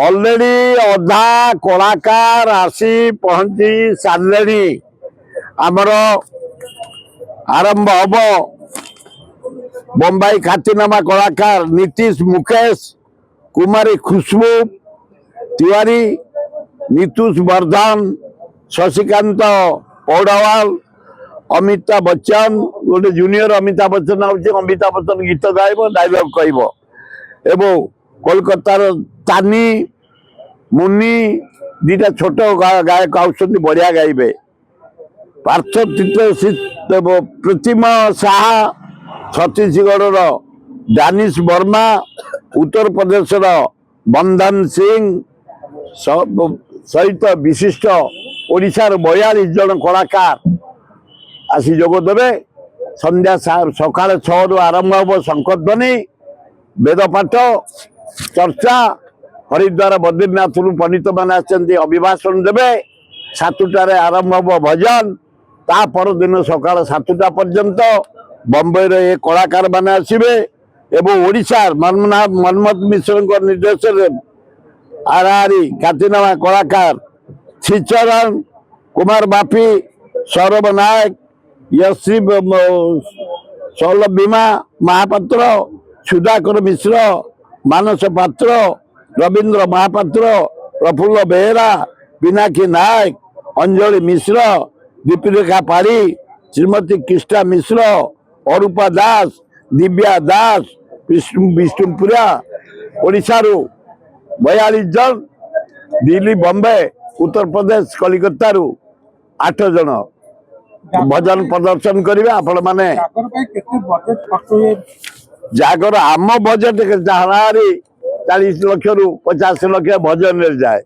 Already अधा कलाकार आसी पहुंची सारे आमर आरंभ हम बम्बई ख्यातिनामा कलाकार नीतीश मुकेश कुमारी खुशबू तिवारी नीतूष वर्धन शशिकांत पौड़ावाल अमिताभ बच्चन गोटे जूनियर अमिताभ बच्चन अमिताभ बच्चन गीत गायब डायलॉग कहब एवं कोलकातार तानी मुनि दीटा छोट गायक आउछन्ति बढ़िया गाइबे पार्थ प्रतिमा साहा छत्तीसगढ़ डैनिश वर्मा उत्तर प्रदेश बंधन सिंह सहित विशिष्ट ओडिशार 42 जन कलाकार आसी जोगदेवे संध्या सका 6 रु आरंभ हम शंखध्वनि वेद पाठ चर्चा हरिद्वार बद्रीनाथ पंडित मान अभिभाषण देवे 7टार आरंभ हम भजन ता पर दिन सका 7टा पर्यंत बम्बई रे कलाकार मान आसबे एवं ओडिशा मनमोहन मिश्र निर्देश आरआरी ख्यातिनामा कलाकार श्रीचरण कुमार बापी सौरभ नायक यश्री सौलभ बीमा महापात्र सुधाकर मिश्र मानस पात्र रवींद्र महापात्र प्रफुल्ल बेहेरा पिनाकी नायक अंजलि मिश्र दीपरेखा पाढ़ी श्रीमती कृष्णा मिश्र अरूपा दास दिव्या दास विष्णुपुरा ओडिशा 42 जन दिल्ली बम्बे उत्तर प्रदेश कलिकता 8 जन भजन प्रदर्शन करेंगे आपण माने जागर आम बजेट 40 लाख रु 50 लाख भजन जाए।